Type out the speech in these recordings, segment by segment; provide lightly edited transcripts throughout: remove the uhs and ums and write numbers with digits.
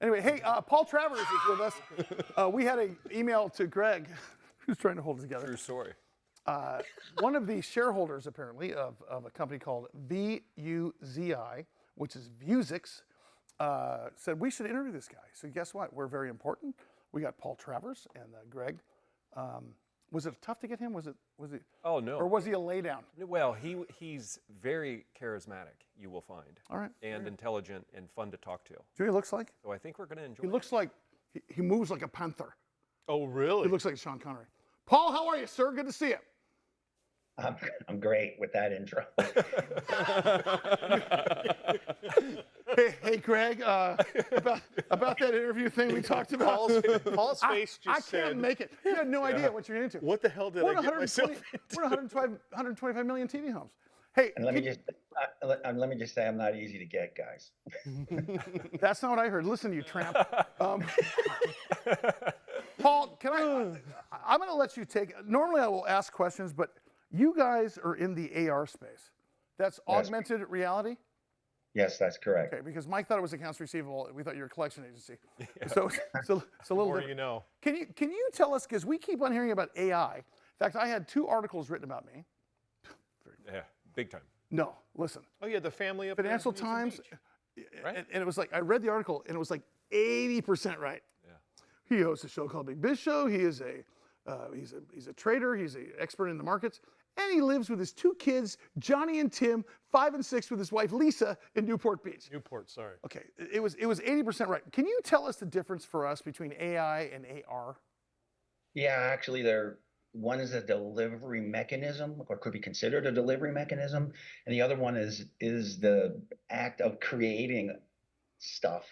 Anyway, hey, Paul Travers is with us. We had an email to Greg, who's trying to hold it together. True story. One of the shareholders, apparently, of a company called VUZI, which is Vuzix, said we should interview this guy. So guess what? We're very important. We got Paul Travers and Greg. Was it tough to get him? Was it? Oh no. Or was he a laydown? Well, he's very charismatic. You will find. All right. And intelligent and fun to talk to. Do you know what he looks like? So I think we're going to enjoy. He looks like he moves like a panther. Oh really? He looks like Sean Connery. Paul, how are you, sir? Good to see you. I'm great with that intro. Hey, Greg, about that interview thing we talked about. Paul's face just I said, can't make it. You had no idea what you're into. "What the hell did I get myself into?" We're 125 million TV homes. Hey, And let me just say, I'm not easy to get, guys. that's not what I heard. Listen, you tramp. Paul, I'm going to let you take. Normally, I will ask questions, but you guys are in the AR space. That's augmented reality. Yes, that's correct. Okay, because Mike thought it was accounts receivable. We thought you were a collection agency. So it's a little More different. you know. Can you tell us, because we keep on hearing about AI. In fact, I had 2 articles written about me. Yeah, big time. No, listen. Oh yeah, the family up Financial there in Newton Times, Beach. Right? and it was like, I read the article, and it was like 80% right. Yeah. He hosts a show called Big Biz Show. He is he's a trader. He's an expert in the markets. And he lives with his 2 kids, Johnny and Tim, 5 and 6, with his wife Lisa in Newport Beach. Newport, sorry. Okay, it was 80% right. Can you tell us the difference for us between AI and AR? Yeah, actually, one is a delivery mechanism, or could be considered a delivery mechanism, and the other one is the act of creating stuff.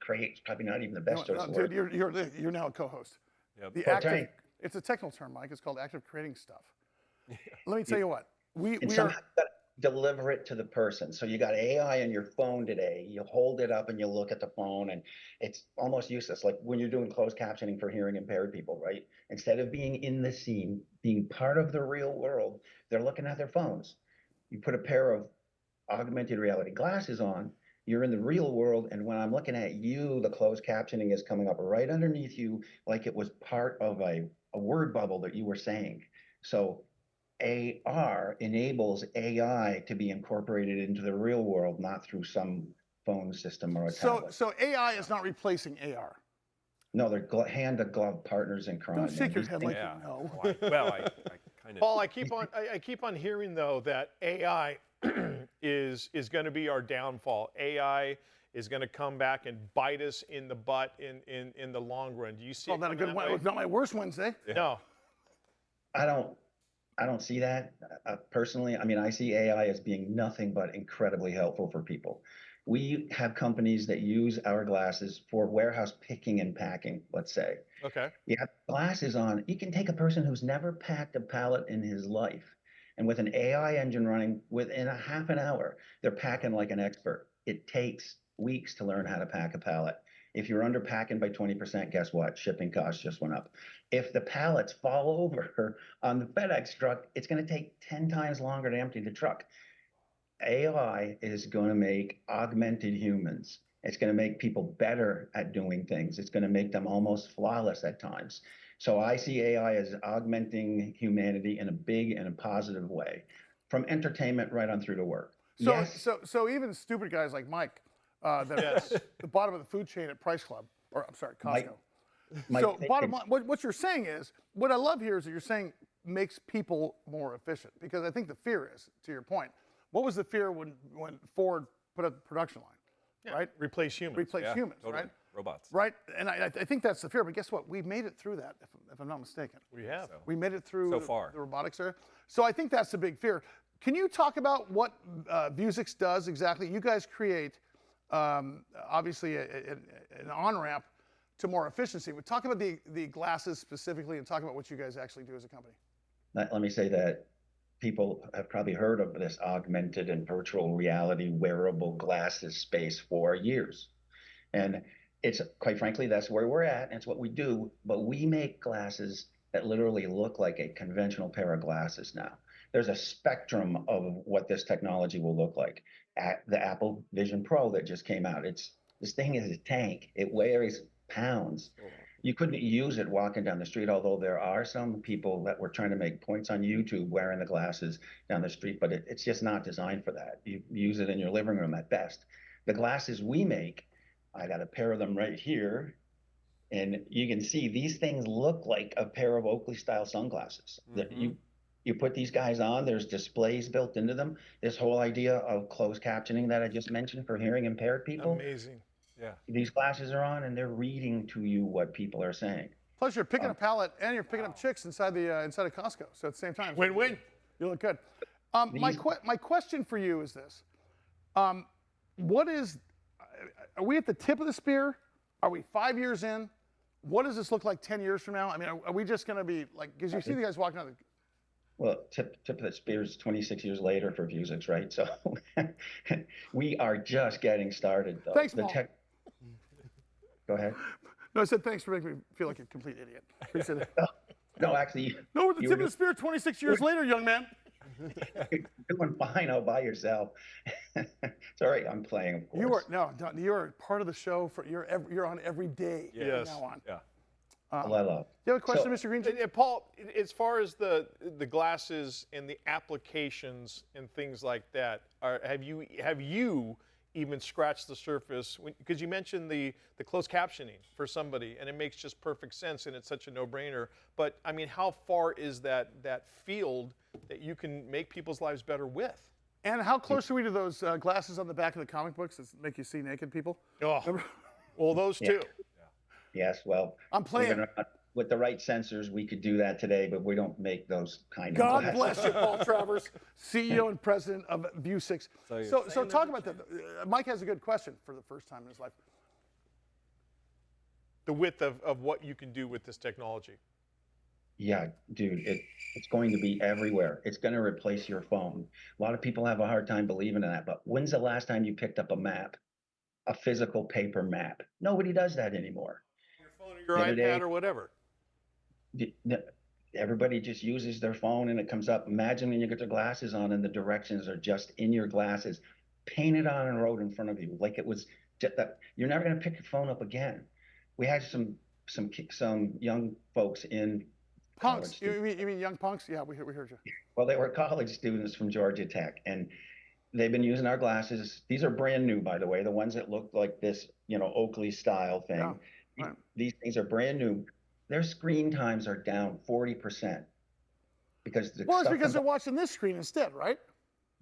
Create probably not even the best choice of Dude, word. you're now a co-host. Yep. The Well, act of, Tony- it's a technical term, Mike. It's called active creating stuff. Let me tell you what. And We somehow are. you got to deliver it to the person. So you got AI on your phone today. You hold it up and you look at the phone, and it's almost useless. Like when you're doing closed captioning for hearing impaired people, right? Instead of being in the scene, being part of the real world, they're looking at their phones. You put a pair of augmented reality glasses on, you're in the real world, and when I'm looking at you, the closed captioning is coming up right underneath you, like it was part of a word bubble that you were saying. So AR enables AI to be incorporated into the real world, not through some phone system or a tablet. So AI is not replacing AR. No, they're hand-to-glove partners in crime. Don't shake your These head things- like Yeah. you know. Well, I kind of. Paul, I keep on hearing though that AI is going to be our downfall. AI is going to come back and bite us in the butt in the long run. Do you see? Well, not a good one. It's not my worst Wednesday. No. I don't see that personally. I mean, I see AI as being nothing but incredibly helpful for people. We have companies that use our glasses for warehouse picking and packing, let's say. Okay. You have glasses on. You can take a person who's never packed a pallet in his life, and with an AI engine running, within a half an hour, they're packing like an expert. It takes weeks to learn how to pack a pallet. If you're under packing by 20%, guess what? Shipping costs just went up. If the pallets fall over on the FedEx truck, it's going to take 10 times longer to empty the truck. AI is going to make augmented humans. It's going to make people better at doing things. It's going to make them almost flawless at times. So I see AI as augmenting humanity in a big and a positive way, from entertainment right on through to work. So even stupid guys like Mike, that are at the bottom of the food chain at Price Club, or I'm sorry, Costco. So bottom line, what you're saying is, what I love here is that you're saying makes people more efficient, because I think the fear is, to your point, what was the fear when Ford put up the production line? Yeah. Right? Replace humans. Replace humans, totally. right? Robots. Right, and I think that's the fear. But guess what? We've made it through that, if I'm not mistaken. We have. So. We made it through So far. the robotics area. So I think that's the big fear. Can you talk about what Vuzix does exactly? You guys create, obviously, an on-ramp to more efficiency. But talk about the glasses specifically, and talk about what you guys actually do as a company. Let me say that people have probably heard of this augmented and virtual reality wearable glasses space for years. And it's, quite frankly, that's where we're at, and it's what we do. But we make glasses that literally look like a conventional pair of glasses now. There's a spectrum of what this technology will look like. At the Apple Vision Pro that just came out, it's This thing is a tank. It weighs pounds. You couldn't use it walking down the street, although there are some people that were trying to make points on YouTube wearing the glasses down the street, but it's just not designed for that. You use it in your living room at best. The glasses we make, I got a pair of them right here, and you can see these things look like a pair of Oakley style sunglasses. That you put these guys on, there's displays built into them. This whole idea of closed captioning that I just mentioned for hearing impaired people. Amazing. Yeah. These glasses are on and they're reading to you what people are saying. Plus, you're picking a pallet and you're picking up chicks inside inside of Costco. So at the same time, Win-win. You look good. My question for you is this: what is? Are we at the tip of the spear? Are we 5 years in? What does this look like 10 years from now? I mean, are we just going to be like? Because you see the guys walking out. Well, tip of the spear is 26 years later for Vuzix, right? So we are just getting started, though. Thanks, Paul. Go ahead. No, I said thanks for making me feel like a complete idiot. Appreciate it. No, actually. No, we're at the tip of the spear 26 years later, young man. You're doing fine all by yourself. Sorry, I'm playing, of course. You're part of the show. You're on every day Yes. from now on. Yeah. Well, I love. You have a question, Mr. Green? And Paul, as far as the glasses and the applications and things like that, have you even scratched the surface? Because you mentioned the closed captioning for somebody, and it makes just perfect sense, and it's such a no-brainer. But I mean, how far is that field that you can make people's lives better with? And how close are we to those glasses on the back of the comic books that make you see naked people? Oh, well, those too. Yes, well, I'm playing. With the right sensors, we could do that today, but we don't make those kind of God glasses. bless you, Paul Travers, CEO and president of Vuzix. So talk about that. Mike has a good question for the first time in his life. The width of what you can do with this technology. Yeah, dude, it's going to be everywhere. It's going to replace your phone. A lot of people have a hard time believing in that, but when's the last time you picked up a map, a physical paper map? Nobody does that anymore. Your phone or your iPad or whatever. Everybody just uses their phone and it comes up. Imagine when you get your glasses on and the directions are just in your glasses, painted on a road in front of you, like it was just that. You're never going to pick your phone up again. We had some young folks in punks. You mean young punks? Yeah, we heard you. Well, they were college students from Georgia Tech, and they've been using our glasses. These are brand new, by the way, the ones that look like this, Oakley style thing. Yeah, right. These things are brand new. Their screen times are down 40% because it's because they're watching this screen instead, right?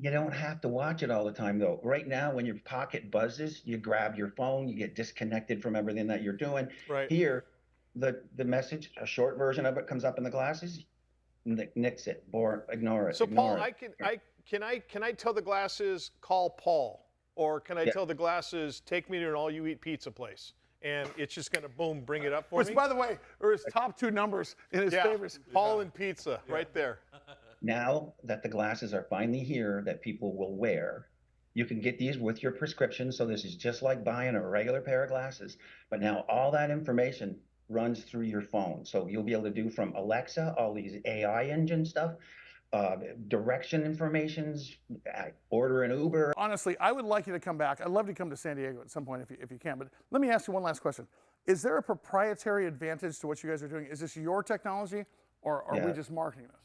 You don't have to watch it all the time, though. Right now, when your pocket buzzes, you grab your phone, you get disconnected from everything that you're doing. Right. Here, the message, a short version of it comes up in the glasses, nix it, or ignore it. So Paul, can I tell the glasses, call Paul, or can I tell the glasses, take me to an all-you-eat pizza place? And it's just going to, boom, bring it up for me. Which, by the way, are his top two numbers in his favorites. Paul and pizza, right there. Now that the glasses are finally here that people will wear, you can get these with your prescription. So this is just like buying a regular pair of glasses. But now all that information runs through your phone. So you'll be able to do from Alexa, all these AI engine stuff, direction informations, order an Uber. Honestly, I would like you to come back. I'd love to come to San Diego at some point if you can. But let me ask you one last question. Is there a proprietary advantage to what you guys are doing? Is this your technology, or are we just marketing this?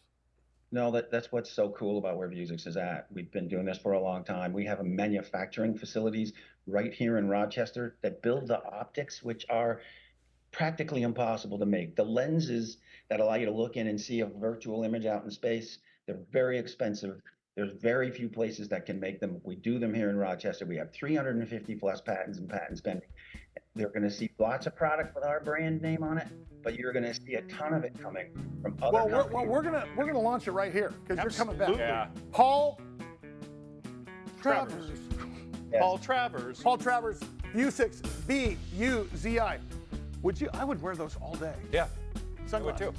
No, that's what's so cool about where Vuzix is at. We've been doing this for a long time. We have a manufacturing facilities right here in Rochester that build the optics, which are practically impossible to make. The lenses that allow you to look in and see a virtual image out in space, they're very expensive. There's very few places that can make them. We do them here in Rochester. We have 350 plus patents and patents pending. They're going to see lots of product with our brand name on it, but you're going to see a ton of it coming from other companies. Well, we're gonna launch it right here because you're coming back. Yeah. Paul Travers. Yes. Paul Travers. Paul Travers. Vuzix. Buzi. I would wear those all day. Yeah. Sunglasses. I would too.